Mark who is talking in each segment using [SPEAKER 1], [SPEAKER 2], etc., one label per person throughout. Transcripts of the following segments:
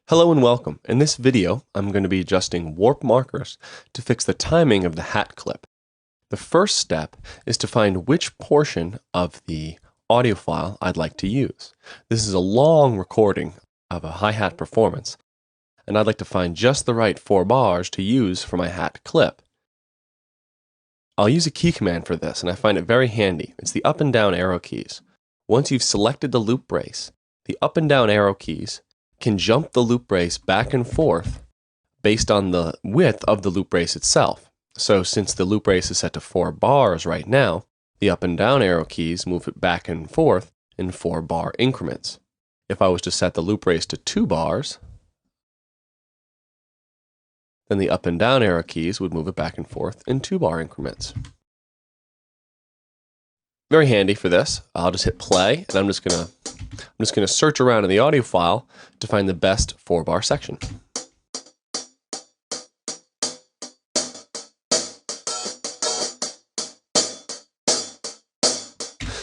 [SPEAKER 1] Hello and welcome. In this video, I'm going to be adjusting warp markers to fix the timing of the hat clip. The first step is to find which portion of the audio file I'd like to use. This is a long recording of a hi-hat performance, and I'd like to find just the right 4 bars to use for my hat clip. I'll use a key command for this, and I find it very handy. It's the up and down arrow keys. Once you've selected the loop brace, the up and down arrow keys can jump the loop brace back and forth based on the width of the loop brace itself. So since the loop brace is set to 4 bars right now, the up and down arrow keys move it back and forth in 4 bar increments. If I was to set the loop brace to 2 bars, then the up and down arrow keys would move it back and forth in 2 bar increments. Very handy for this. I'll just hit play, and I'm just gonna search around in the audio file to find the best 4 bar section.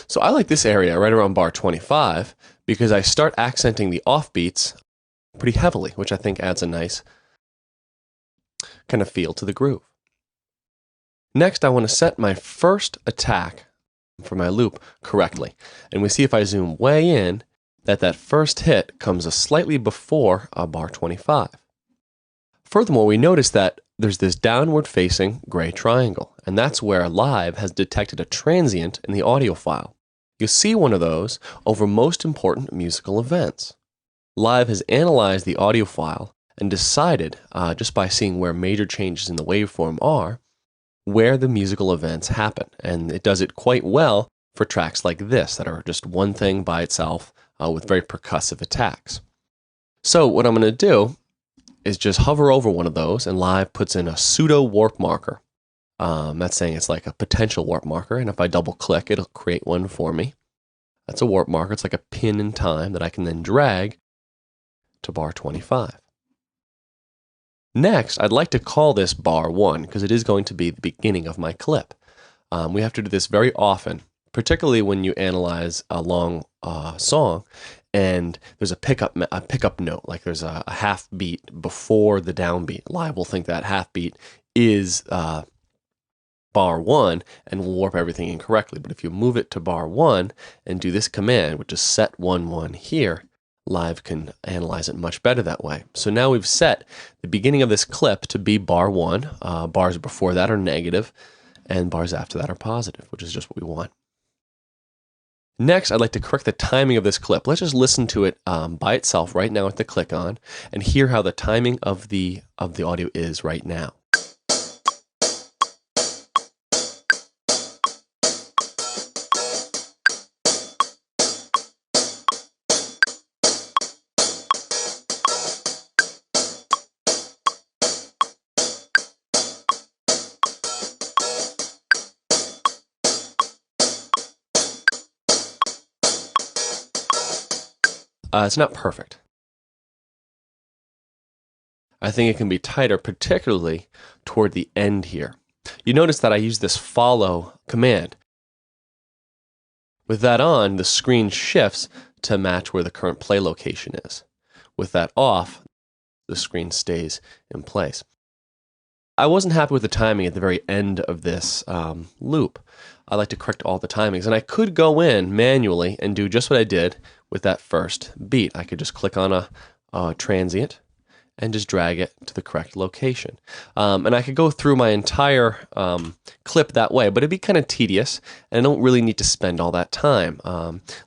[SPEAKER 1] So I like this area right around bar 25 because I start accenting the offbeats pretty heavily, which I think adds a nice kind of feel to the groove. Next, I want to set my first attack for my loop correctly. And we see if I zoom way in that first hit comes slightly before bar 25. Furthermore, we notice that there's this downward facing gray triangle, and that's where Live has detected a transient in the audio file. You'll see one of those over most important musical events. Live has analyzed the audio file and decided, just by seeing where major changes in the waveform are, where the musical events happen, and it does it quite well for tracks like this that are just one thing by itself with very percussive attacks. So what I'm going to do is just hover over one of those, and Live puts in a pseudo warp marker. That's saying it's like a potential warp marker, and if I double click, it'll create one for me. That's a warp marker. It's like a pin in time that I can then drag to bar 25. Next, I'd like to call this bar 1 because it is going to be the beginning of my clip. We have to do this very often, particularly when you analyze a long song and there's a pickup note, like there's a half beat before the downbeat. Live will think that half beat is bar 1 and will warp everything incorrectly. But if you move it to bar 1 and do this command, which is set 1-1 here, Live can analyze it much better that way. So now we've set the beginning of this clip to be bar 1. Bars before that are negative, and bars after that are positive, which is just what we want. Next, I'd like to correct the timing of this clip. Let's just listen to it by itself right now with the click on, and hear how the timing of the audio is right now. It's not perfect. I think it can be tighter, particularly toward the end here. You notice that I use this follow command. With that on, the screen shifts to match where the current play location is. With that off, the screen stays in place. I wasn't happy with the timing at the very end of this loop. I like to correct all the timings, and I could go in manually and do just what I did with that first beat. I could just click on a transient and just drag it to the correct location. And I could go through my entire clip that way, but it'd be kind of tedious, and I don't really need to spend all that time.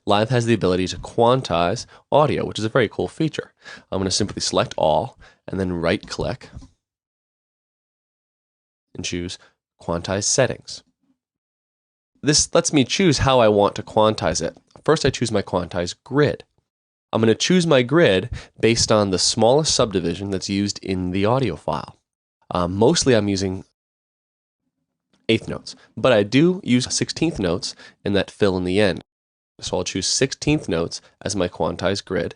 [SPEAKER 1] Live has the ability to quantize audio, which is a very cool feature. I'm going to simply select all, and then right-click, and choose Quantize Settings. This lets me choose how I want to quantize it. First, I choose my quantize grid. I'm going to choose my grid based on the smallest subdivision that's used in the audio file. Mostly I'm using 1/8 notes, but I do use 16th notes in that fill in the end. So I'll choose 16th notes as my quantize grid.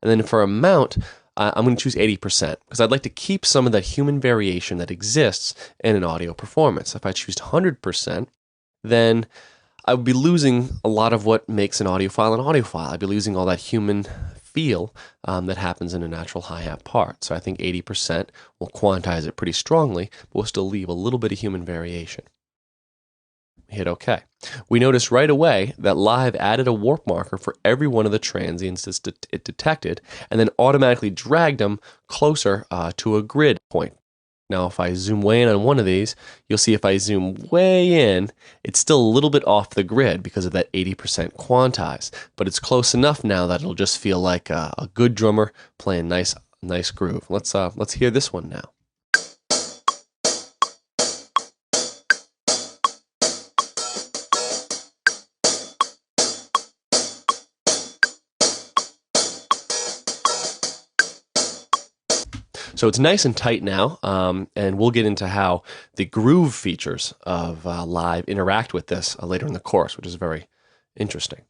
[SPEAKER 1] And then for amount, I'm going to choose 80% because I'd like to keep some of that human variation that exists in an audio performance. If I choose 100%, then I would be losing a lot of what makes an audio file an audio file. I'd be losing all that human feel that happens in a natural hi-hat part. So I think 80% will quantize it pretty strongly, but we'll still leave a little bit of human variation. Hit OK. We notice right away that Live added a warp marker for every one of the transients it detected, and then automatically dragged them closer to a grid point. Now, if I zoom way in on one of these, you'll see if I zoom way in, it's still a little bit off the grid because of that 80% quantize, but it's close enough now that it'll just feel like a good drummer playing nice groove. Let's hear this one now. So it's nice and tight now, and we'll get into how the groove features of Live interact with this later in the course, which is very interesting.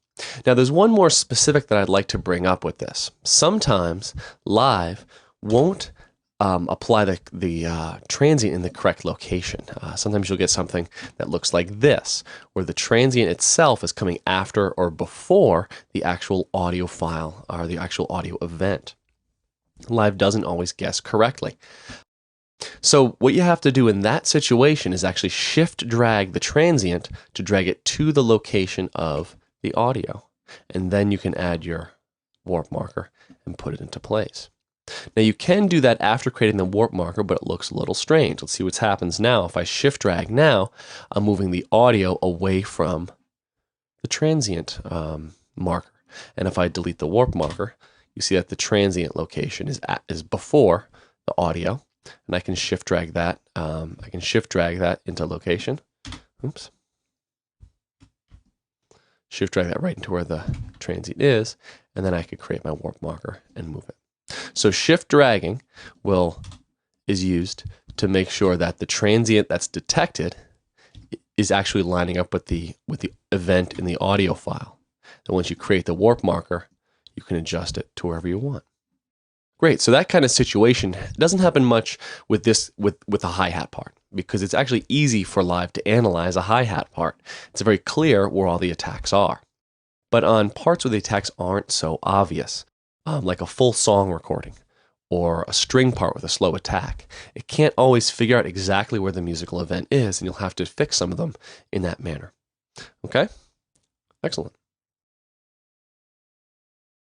[SPEAKER 1] Now, there's one more specific that I'd like to bring up with this. Sometimes Live won't apply the transient in the correct location. Sometimes you'll get something that looks like this, where the transient itself is coming after or before the actual audio file or the actual audio event. Live doesn't always guess correctly. So what you have to do in that situation is actually shift drag the transient to drag it to the location of the audio. And then you can add your warp marker and put it into place. Now you can do that after creating the warp marker, but it looks a little strange. Let's see what happens now. If I shift drag now, I'm moving the audio away from the transient marker. And if I delete the warp marker, you see that the transient location is before the audio, and I can shift drag that. I can shift drag that into location. Oops. Shift drag that right into where the transient is, and then I could create my warp marker and move it. So shift dragging is used to make sure that the transient that's detected is actually lining up with the event in the audio file. So once you create the warp marker, you can adjust it to wherever you want. Great, so that kind of situation doesn't happen much with a hi-hat part, because it's actually easy for Live to analyze a hi-hat part. It's very clear where all the attacks are. But on parts where the attacks aren't so obvious, like a full song recording or a string part with a slow attack, it can't always figure out exactly where the musical event is, and you'll have to fix some of them in that manner. Okay? Excellent.